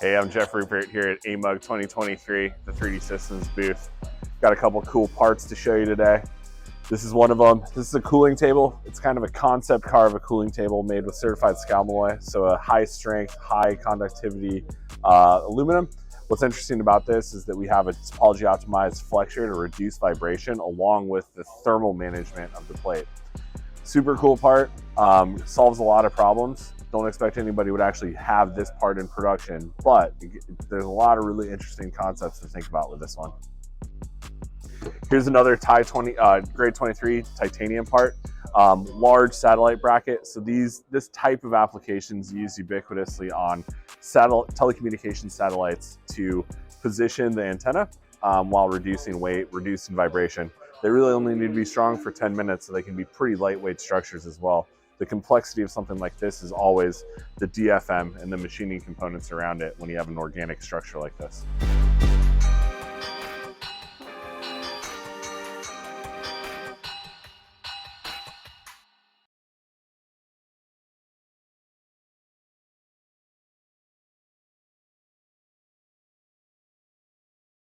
Hey, I'm Jeph Ruppert here at AMUG 2023, the 3D Systems booth. Got a couple cool parts to show you today. This is one of them. This is a cooling table. It's kind of a concept car of a cooling table made with certified scalmalloy, so a high strength, high conductivity aluminum. What's interesting about this is that we have a topology optimized flexure to reduce vibration along with the thermal management of the plate. Super cool part, solves a lot of problems. Don't expect anybody would actually have this part in production, but there's a lot of really interesting concepts to think about with this one. Here's another grade 23 titanium part, large satellite bracket. So this type of applications used ubiquitously on telecommunication satellites to position the antenna while reducing weight, reducing vibration. They really only need to be strong for 10 minutes, so they can be pretty lightweight structures as well. The complexity of something like this is always the DFM and the machining components around it when you have an organic structure like this.